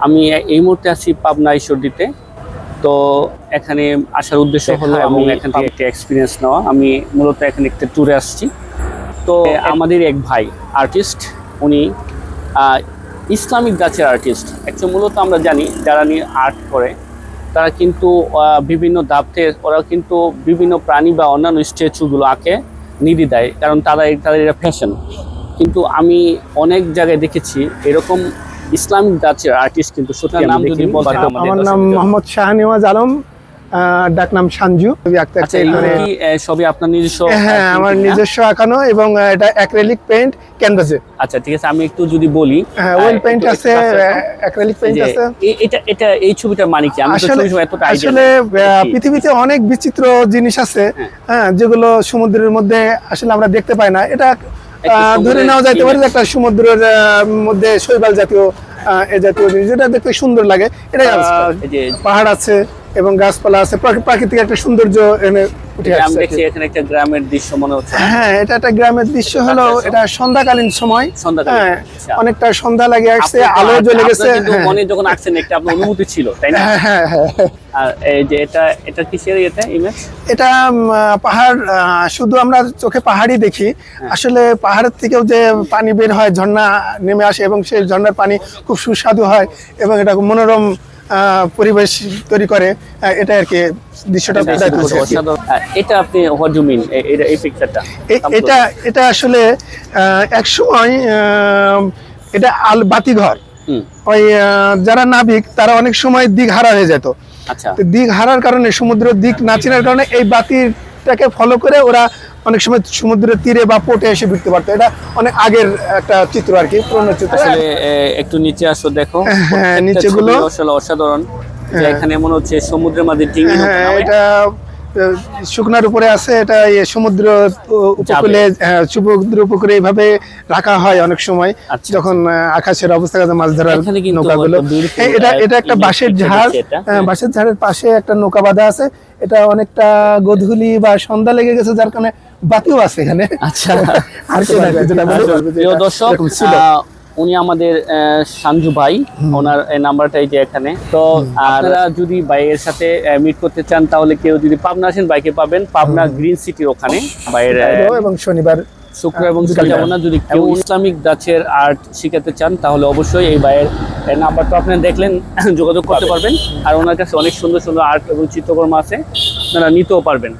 আমি এই মুহূর্তে আছি পাবনা ঈশ্বরদীতে। তো এখানে আসার উদ্দেশ্য হলো এবং এখান থেকে একটা এক্সপিরিয়েন্স নেওয়া। আমি মূলত এখানে একটা ট্যুরে আসছি। তো আমাদের এক ভাই আর্টিস্ট, উনি ইসলামিক গাছের আর্টিস্ট। অ্যাকচুয়ালি মূলত আমরা জানি যারা নিয়ে আর্ট করে তারা কিন্তু বিভিন্ন ধাপে ওরা কিন্তু বিভিন্ন প্রাণী বা অন্যান্য স্ট্যাচুগুলো আঁকে নির্দ্বিধায়, কারণ তাদের এটা ফ্যাশন। কিন্তু আমি অনেক জায়গায় দেখেছি এরকম ইসলামিক গাছের আর্টিস্ট কিন্তু সত্যি নাম যদি বলতে। আমার নাম মোহাম্মদ শাহনেওয়াজ আলম, ডাকনাম সানজু। আচ্ছা, কি সবই আপনার নিজস্ব? হ্যাঁ, আমার নিজস্ব আঁকানো এবং এটা অ্যাক্রিলিক পেইন্ট ক্যানভাসে। আচ্ছা, ঠিক আছে, আমি একটু যদি বলি। ওয়েল পেইন্ট আছে, অ্যাক্রিলিক পেইন্ট আছে। এটা এই ছবিটার মানে কি? আমি তো ছবির সময় এতটা আইডিয়া আসলে পৃথিবীতে অনেক বিচিত্র জিনিস আছে, হ্যাঁ, যেগুলো সমুদ্রের মধ্যে আসলে আমরা দেখতে পাই না। এটা ধরে নেওয়া যাইতে পারে একটা সমুদ্রের মধ্যে শৈবাল জাতীয় এ জাতীয় জিনিস, যেটা দেখতে সুন্দর লাগে। এটাই পাহাড় আছে এবং গাছপালা আছে, প্রাকৃতিক একটা সৌন্দর্য এনে উঠে আসছে। আমি দেখছি এখানে একটা গ্রামের দৃশ্য মনে হচ্ছে। হ্যাঁ, এটা একটা গ্রামের দৃশ্য হলো, এটা সন্ধ্যাকালীন সময়। হ্যাঁ, অনেকটা সন্ধ্যা লাগে আসছে, আলো জ্বলে গেছে। মনে যখন আসছেন একটা আপনার অনুভূতি ছিল, তাই না? হ্যাঁ হ্যাঁ। আর এই যে এটা কিসের ইমেজ? এটা পাহাড়, শুধু আমরা চোখে পাহাড়ই দেখি, আসলে পাহাড়ের থেকেও যে পানি বের হয়, ঝর্ণা নেমে আসে এবং সেই ঝর্ণার পানি খুব সুস্বাদু হয় এবং এটা মনোরম পরিবেশ তৈরি করে। এটা আর কি দৃশ্যটা। এটা আপনি হোয়াট ডু মিন এই পিকচারটা? এটা আসলে এক সময় এটা বাতিঘর। ওই যারা নাবিক তারা অনেক সময় দিক হারা হয়ে যেত। আচ্ছা, দিক হারার কারণে, সমুদ্র দিক না চেনার কারণে এই বাতিটাকে ফলো করে ওরা অনেক সময় সমুদ্রের তীরে বা পোর্টে এসে ভিড়তে পারতো। এটা অনেক আগের একটা চিত্র আর কি, পুরনো চিত্র। আসলে একটু নিচে আসো, দেখো। হ্যাঁ, নিচেগুলো আসলে অসাধারণ। এখানে মনে হচ্ছে সমুদ্রের মাঝে ডিঙি। হ্যাঁ, এটা শুকনার উপরে আছে। এটা সমুদ্র উপকূলে, সমুদ্র উপকূলে এইভাবে রাখা হয় অনেক সময়, যখন আকাশের অবস্থা মাছ ধরার নৌকাগুলো। এটা একটা বাঁশের ঝাড়, বাঁশের ঝাড়ের পাশে একটা নৌকা বাঁধা আছে। এটা অনেকটা গধূলি বা সন্ধ্যা লেগে গেছে, যার কারণে বাতিও আছে এখানে। আচ্ছা, আর প্রিয় দর্শক, উনি আমাদের সানজু ভাই, ওনার নাম্বারটা এই যে এখানে। তো আপনারা যদি বাইয়ের সাথে মিট করতে চান তাহলে কেউ যদি পাবনা আসেন, বাইকে পাবেন পাবনা গ্রিন সিটির ওখানে বাইয়ের। এবং শনিবার শুক্র এবং যাব না। যদি কেউ ইসলামিক গাছের আর্ট শিখাতে চান তাহলে অবশ্যই এই বাইয়ের নাম্বারটা আপনারা দেখলেন, যোগাযোগ করতে পারবেন। আর ওনার কাছে অনেক সুন্দর সুন্দর আর্ট এবং চিত্রকর্ম আছে, আপনারা নিতেও পারবেন।